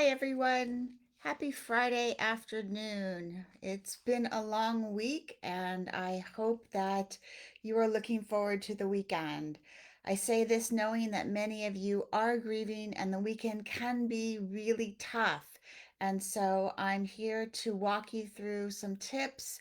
everyone. Happy Friday afternoon. It's been a long week, and I hope that you are looking forward to the weekend. I say this knowing that many of you are grieving, and the weekend can be really tough. And so I'm here to walk you through some tips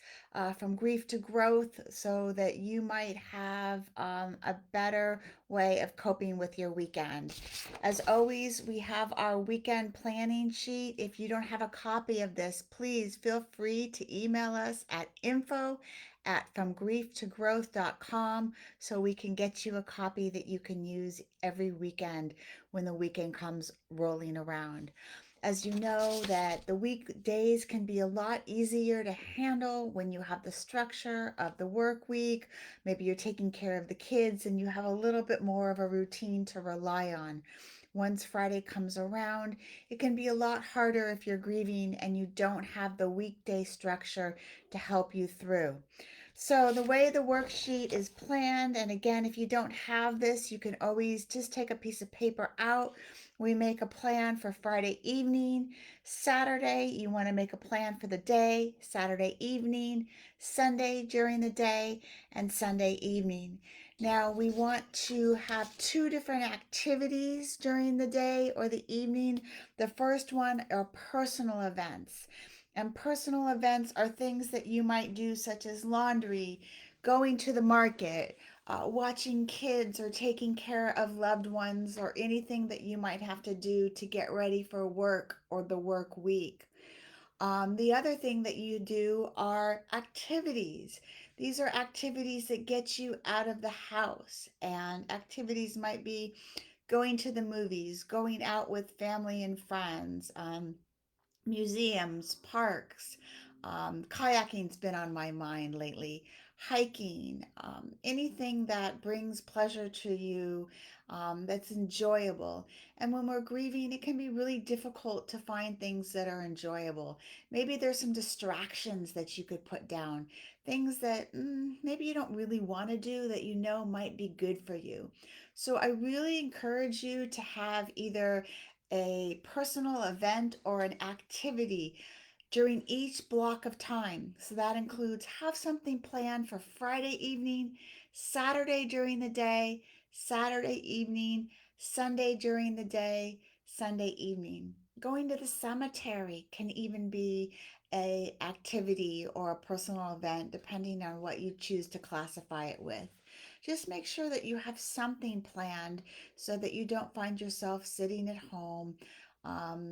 from grief to growth so that you might have a better way of coping with your weekend. As always, we have our weekend planning sheet. If you don't have a copy of this, please feel free to email us at info@fromgrieftogrowth.com so we can get you a copy that you can use every weekend when the weekend comes rolling around. As you know, that the weekdays can be a lot easier to handle when you have the structure of the work week. Maybe you're taking care of the kids and you have a little bit more of a routine to rely on. Once Friday comes around, it can be a lot harder if you're grieving and you don't have the weekday structure to help you through. So, the way the worksheet is planned, and again, if you don't have this, you can always just take a piece of paper out. We make a plan for Friday evening. Saturday, you want to make a plan for the day, Saturday evening, Sunday during the day, and Sunday evening. Now, we want to have two different activities during the day or the evening. The first one are personal events. And personal events are things that you might do, such as laundry, going to the market, watching kids, or taking care of loved ones, or anything that you might have to do to get ready for work or the work week. The other thing that you do are activities. These are activities that get you out of the house, and activities might be going to the movies, going out with family and friends, museums, parks. Kayaking's been on my mind lately. Hiking, anything that brings pleasure to you, that's enjoyable. And when we're grieving, it can be really difficult to find things that are enjoyable. Maybe there's some distractions that you could put down, things that maybe you don't really want to do that you know might be good for you. So I really encourage you to have either a personal event or an activity during each block of time. So that includes have something planned for Friday evening, Saturday during the day, Saturday evening, Sunday during the day, Sunday evening. Going to the cemetery can even be a activity or a personal event depending on what you choose to classify it with. Just make sure that you have something planned so that you don't find yourself sitting at home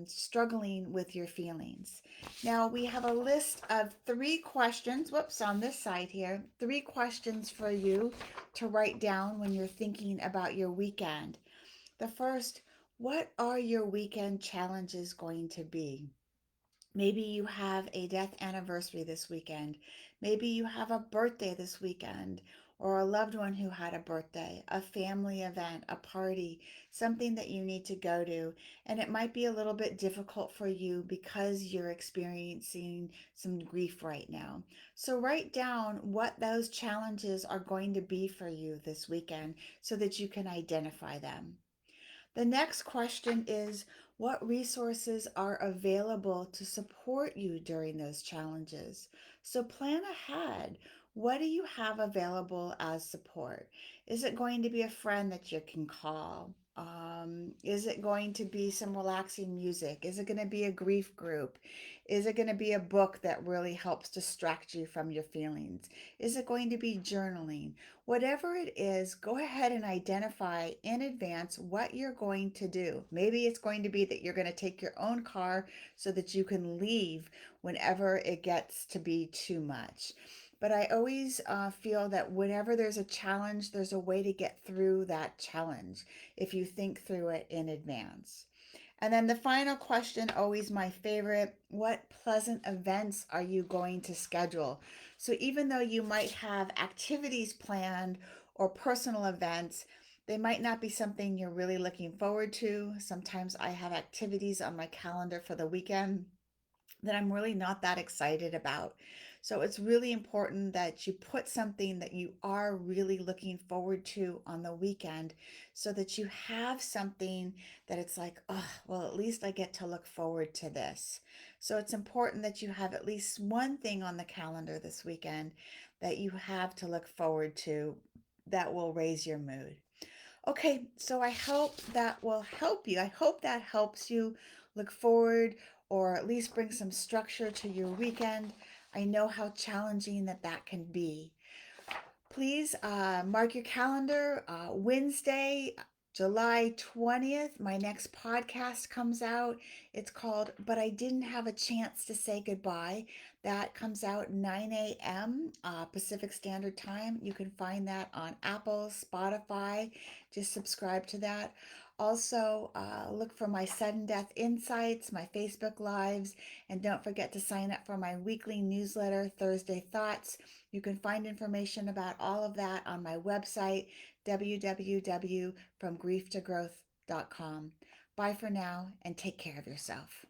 struggling with your feelings. Now we have a list of 3 questions, whoops, on this side here, 3 questions for you to write down when you're thinking about your weekend. The first, what are your weekend challenges going to be? Maybe you have a death anniversary this weekend. Maybe you have a birthday this weekend, or a loved one who had a birthday, a family event, a party, something that you need to go to. And it might be a little bit difficult for you because you're experiencing some grief right now. So write down what those challenges are going to be for you this weekend so that you can identify them. The next question is, what resources are available to support you during those challenges? So plan ahead. What do you have available as support? Is it going to be a friend that you can call? Is it going to be some relaxing music? Is it going to be a grief group? Is it going to be a book that really helps distract you from your feelings? Is it going to be journaling? Whatever it is, go ahead and identify in advance what you're going to do. Maybe it's going to be that you're going to take your own car so that you can leave whenever it gets to be too much. But I always feel that whenever there's a challenge, there's a way to get through that challenge if you think through it in advance. And then the final question, always my favorite, what pleasant events are you going to schedule? So even though you might have activities planned or personal events, they might not be something you're really looking forward to. Sometimes I have activities on my calendar for the weekend that I'm really not that excited about. So it's really important that you put something that you are really looking forward to on the weekend so that you have something that it's like, oh, well, at least I get to look forward to this. So it's important that you have at least one thing on the calendar this weekend that you have to look forward to that will raise your mood. Okay, so I hope that will help you. I hope that helps you look forward or at least bring some structure to your weekend. I know how challenging that can be. Please mark your calendar. Wednesday, July 20th, my next podcast comes out. It's called But I Didn't Have a Chance to Say Goodbye. That comes out 9 a.m. Pacific Standard Time. You can find that on Apple, Spotify. Just subscribe to that. Also, look for my sudden death insights, my Facebook Lives, and don't forget to sign up for my weekly newsletter, Thursday Thoughts. You can find information about all of that on my website, www.fromgrief2growth.com. Bye for now and take care of yourself.